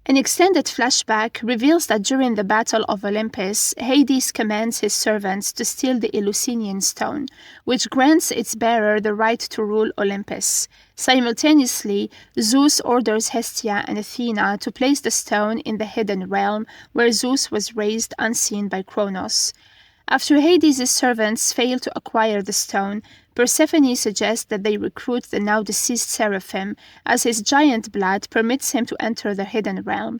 An extended flashback reveals that during the Battle of Olympus, Hades commands his servants to steal the Eleusinian stone, which grants its bearer the right to rule Olympus. Simultaneously, Zeus orders Hestia and Athena to place the stone in the hidden realm where Zeus was raised unseen by Kronos. After Hades' servants fail to acquire the stone, Persephone suggests that they recruit the now deceased Seraphim, as his giant blood permits him to enter the hidden realm.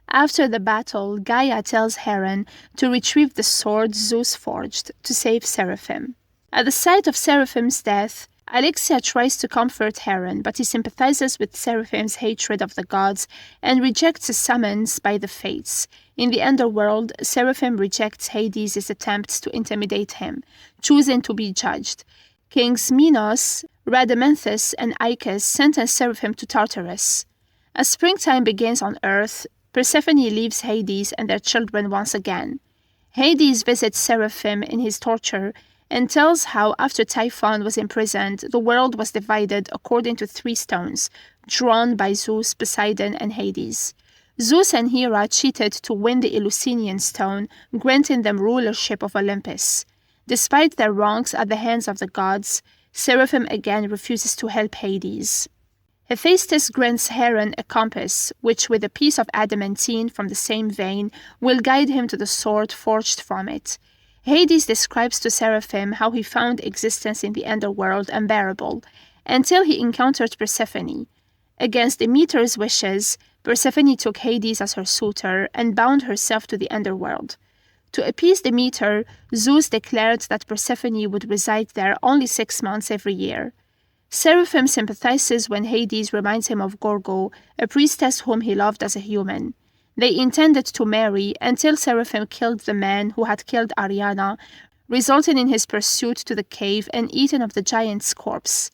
After the battle, Gaia tells Heren to retrieve the sword Zeus forged to save Seraphim. At the sight of Seraphim's death, Alexia tries to comfort Heren, but he sympathizes with Seraphim's hatred of the gods and rejects a summons by the Fates. In the underworld, Seraphim rejects Hades' attempts to intimidate him, choosing to be judged. Kings Minos, Rhadamanthus, and Ichus sentence Seraphim to Tartarus. As springtime begins on Earth, Persephone leaves Hades and their children once again. Hades visits Seraphim in his torture and tells how after Typhon was imprisoned, the world was divided according to 3 stones, drawn by Zeus, Poseidon, and Hades. Zeus and Hera cheated to win the Eleusinian stone, granting them rulership of Olympus. Despite their wrongs at the hands of the gods, Seraphim again refuses to help Hades. Hephaestus grants Heren a compass, which with a piece of adamantine from the same vein will guide him to the sword forged from it. Hades describes to Seraphim how he found existence in the underworld unbearable, until he encountered Persephone. Against Demeter's wishes, Persephone took Hades as her suitor and bound herself to the underworld. To appease Demeter, Zeus declared that Persephone would reside there only 6 months every year. Seraphim sympathizes when Hades reminds him of Gorgo, a priestess whom he loved as a human. They intended to marry until Seraphim killed the man who had killed Ariana, resulting in his pursuit to the cave and eating of the giant's corpse.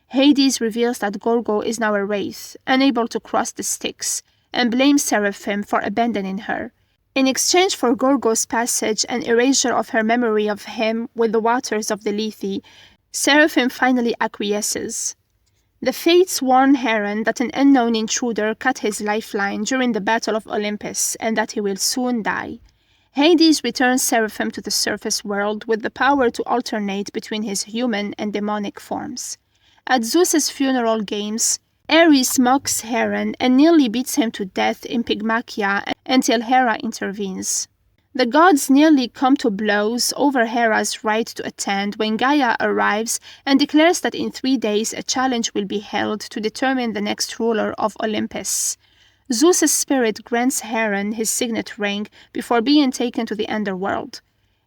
Hades reveals that Gorgo is now a wraith, unable to cross the Styx, and blames Seraphim for abandoning her. In exchange for Gorgo's passage and erasure of her memory of him with the waters of the Lethe, Seraphim finally acquiesces. The Fates warn Heren that an unknown intruder cut his lifeline during the Battle of Olympus and that he will soon die. Hades returns Seraphim to the surface world with the power to alternate between his human and demonic forms. At Zeus's funeral games, Ares mocks Heren and nearly beats him to death in Pygmachia until Hera intervenes. The gods nearly come to blows over Hera's right to attend when Gaia arrives and declares that in 3 days a challenge will be held to determine the next ruler of Olympus. Zeus's spirit grants Heren his signet ring before being taken to the underworld.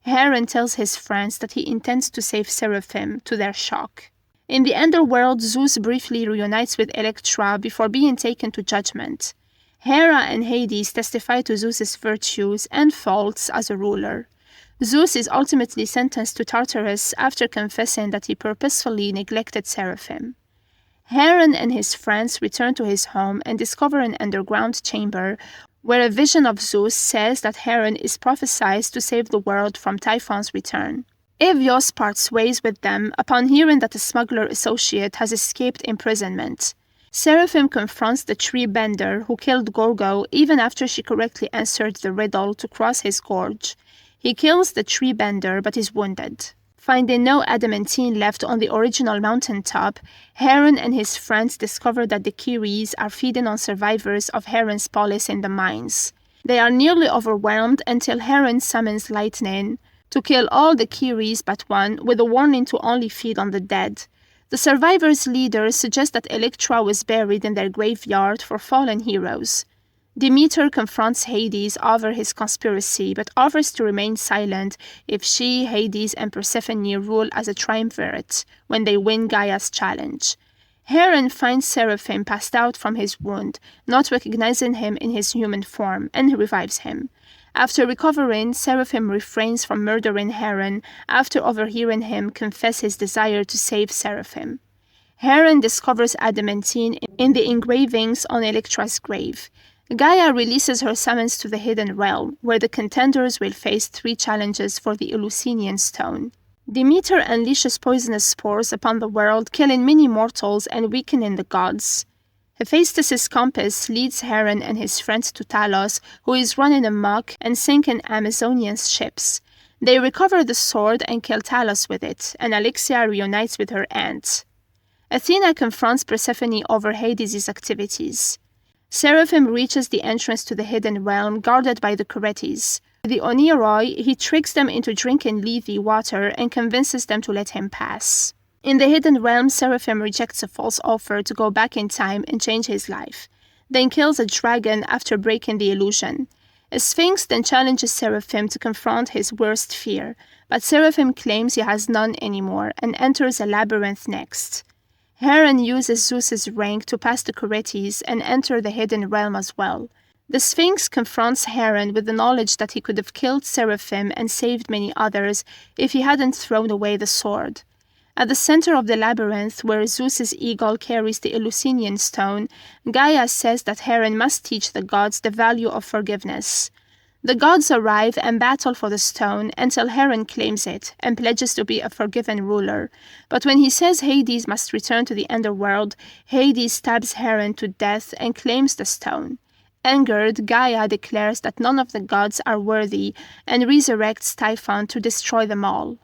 Heren tells his friends that he intends to save Seraphim, to their shock. In the underworld, Zeus briefly reunites with Electra before being taken to judgment. Hera and Hades testify to Zeus's virtues and faults as a ruler. Zeus is ultimately sentenced to Tartarus after confessing that he purposefully neglected Seraphim. Heren and his friends return to his home and discover an underground chamber where a vision of Zeus says that Heren is prophesied to save the world from Typhon's return. Evios parts ways with them upon hearing that a smuggler associate has escaped imprisonment. Seraphim confronts the tree bender who killed Gorgo even after she correctly answered the riddle to cross his gorge. He kills the tree bender but is wounded. Finding no adamantine left on the original mountaintop, Heren and his friends discover that the Kyries are feeding on survivors of Heren's polis in the mines. They are nearly overwhelmed until Heren summons lightning to kill all the Kyries but one, with a warning to only feed on the dead. The survivors' leaders suggest that Electra was buried in their graveyard for fallen heroes. Demeter confronts Hades over his conspiracy, but offers to remain silent if she, Hades, and Persephone rule as a triumvirate when they win Gaia's challenge. Heren finds Seraphim passed out from his wound, not recognizing him in his human form, and revives him. After recovering, Seraphim refrains from murdering Heren after overhearing him confess his desire to save Seraphim. Heren discovers adamantine in the engravings on Electra's grave. Gaia releases her summons to the hidden realm, where the contenders will face 3 challenges for the Eleusinian stone. Demeter unleashes poisonous spores upon the world, killing many mortals and weakening the gods. Hephaestus' compass leads Heron and his friends to Talos, who is running amok and sinking Amazonian ships. They recover the sword and kill Talos with it, and Alexia reunites with her aunt. Athena confronts Persephone over Hades' activities. Seraphim reaches the entrance to the hidden realm guarded by the Curetes. With the Oneiroi, he tricks them into drinking Lethe water and convinces them to let him pass. In the hidden realm, Seraphim rejects a false offer to go back in time and change his life, then kills a dragon after breaking the illusion. A Sphinx then challenges Seraphim to confront his worst fear, but Seraphim claims he has none anymore and enters a labyrinth next. Heron uses Zeus's rank to pass the Curetes and enter the hidden realm as well. The Sphinx confronts Heron with the knowledge that he could have killed Seraphim and saved many others if he hadn't thrown away the sword. At the center of the labyrinth, where Zeus's eagle carries the Eleusinian stone, Gaia says that Heron must teach the gods the value of forgiveness. The gods arrive and battle for the stone until Heron claims it and pledges to be a forgiven ruler. But when he says Hades must return to the underworld, Hades stabs Heron to death and claims the stone. Angered, Gaia declares that none of the gods are worthy and resurrects Typhon to destroy them all.